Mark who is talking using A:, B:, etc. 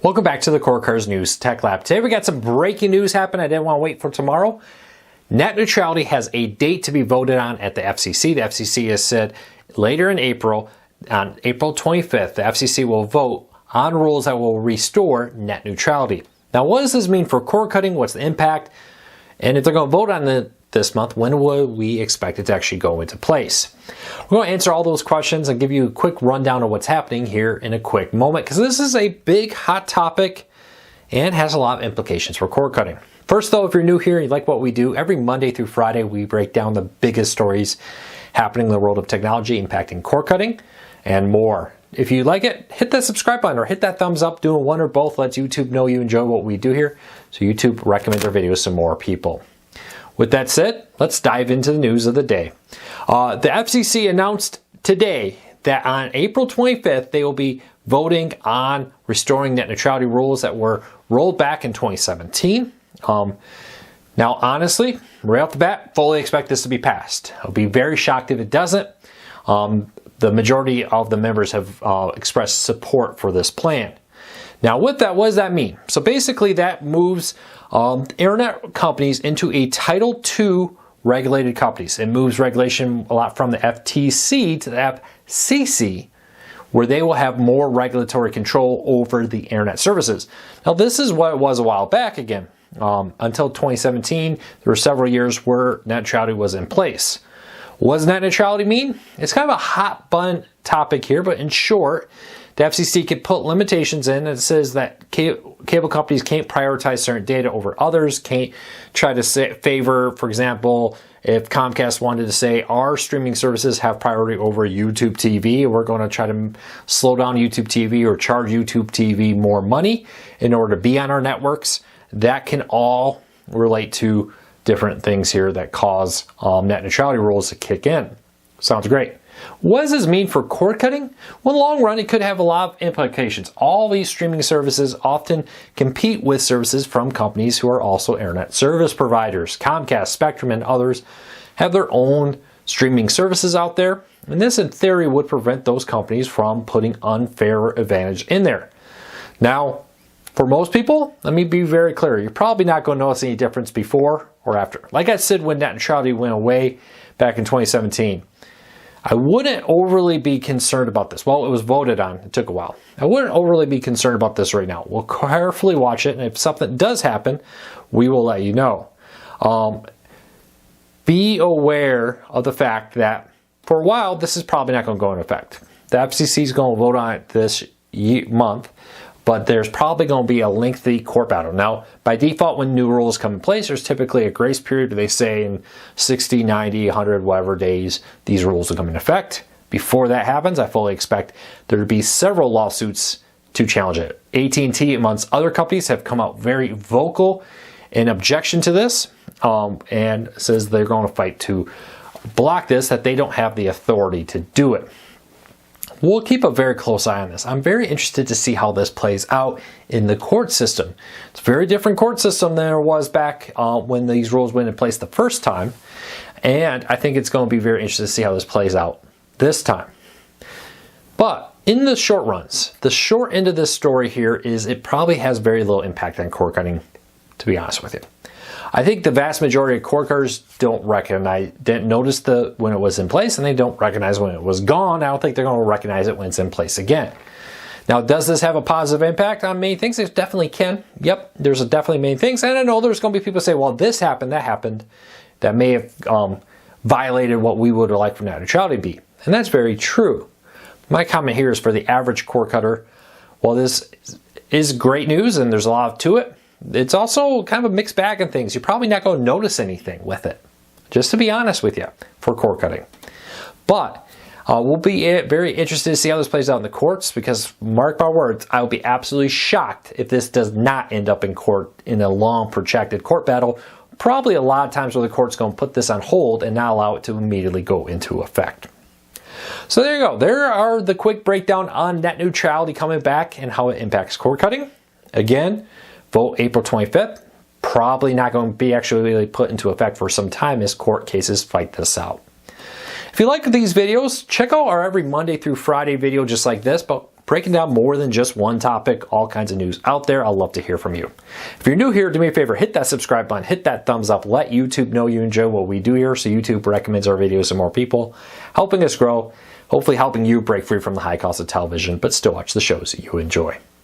A: Welcome back to the Core Cars News Tech Lab. Today we got some breaking news happen. I didn't want to wait for tomorrow. Net neutrality has a date to be voted on at the FCC. The FCC has said later in April, on April 25th, the FCC will vote on rules that will restore net neutrality. Now, what does this mean for cord cutting? What's the impact? And if they're going to vote on this month, when will we expect it to actually go into place? We're going to answer all those questions and give you a quick rundown of what's happening here in a quick moment, because this is a big hot topic and has a lot of implications for cord cutting. First though, if you're new here and you like what we do, every Monday through Friday we break down the biggest stories happening in the world of technology impacting cord cutting and more. If you like it, hit that subscribe button or hit that thumbs up. Doing one or both lets YouTube know you enjoy what we do here, so YouTube recommends our videos to more people. With that said, let's dive into the news of the day. The FCC announced today that on April 25th, they will be voting on restoring net neutrality rules that were rolled back in 2017. Now, honestly, right off the bat, fully expect this to be passed. I'll be very shocked if it doesn't. The majority of the members have expressed support for this plan. Now, with that, what does that mean? So basically, that moves internet companies into a Title II regulated companies. It moves regulation a lot from the FTC to the FCC, where they will have more regulatory control over the internet services. Now, this is what it was a while back again. Until 2017, there were several years where net neutrality was in place. What does net neutrality mean? It's kind of a hot button topic here, but in short, the FCC could put limitations in. It says that cable companies can't prioritize certain data over others, can't try to favor, for example, if Comcast wanted to say our streaming services have priority over YouTube TV, we're going to try to slow down YouTube TV or charge YouTube TV more money in order to be on our networks. That can all relate to different things here that cause net neutrality rules to kick in. Sounds great. What does this mean for cord cutting? Well, in the long run, it could have a lot of implications. All these streaming services often compete with services from companies who are also internet service providers. Comcast, Spectrum, and others have their own streaming services out there. And this, in theory, would prevent those companies from putting unfair advantage in there. Now, for most people, let me be very clear, you're probably not going to notice any difference before or after. Like I said, when net neutrality went away back in 2017, I wouldn't overly be concerned about this. Well, it was voted on. It took a while. I wouldn't overly be concerned about this right now. We'll carefully watch it, and if something does happen, we will let you know. Be aware of the fact that for a while, this is probably not going to go into effect. The FCC is going to vote on it this month, but there's probably going to be a lengthy court battle. Now, by default, when new rules come in place, there's typically a grace period where they say in 60, 90, 100, whatever days, these rules will come into effect. Before that happens, I fully expect there to be several lawsuits to challenge it. AT&T, amongst other companies, have come out very vocal in objection to this and says they're going to fight to block this, that they don't have the authority to do it. We'll keep a very close eye on this. I'm very interested to see how this plays out in the court system. It's a very different court system than there was back when these rules went in place the first time. And I think it's going to be very interesting to see how this plays out this time. But in the short runs, the short end of this story here is it probably has very little impact on cord cutting, to be honest with you. I think the vast majority of cord cutters didn't notice when it was in place, and they don't recognize when it was gone. I don't think they're going to recognize it when it's in place again. Now, does this have a positive impact on many things? It definitely can. Yep, there's definitely many things. And I know there's going to be people say, well, this happened, that may have violated what we would like for net neutrality to be. And that's very true. My comment here is for the average cord cutter, well, this is great news and there's a lot to it. It's also kind of a mixed bag of things. You're probably not going to notice anything with it, just to be honest with you, for cord cutting. But we'll be very interested to see how this plays out in the courts, because mark my words, I will be absolutely shocked if this does not end up in court in a long, protracted court battle. Probably a lot of times where the court's going to put this on hold and not allow it to immediately go into effect. So there you go. There are the quick breakdown on net neutrality coming back and how it impacts cord cutting. Again, vote April 25th. Probably not going to be actually really put into effect for some time as court cases fight this out. If you like these videos, check out our every Monday through Friday video just like this, but breaking down more than just one topic, all kinds of news out there. I'd love to hear from you. If you're new here, do me a favor, hit that subscribe button, hit that thumbs up, let YouTube know you enjoy what we do here so YouTube recommends our videos to more people, helping us grow, hopefully helping you break free from the high cost of television, but still watch the shows that you enjoy.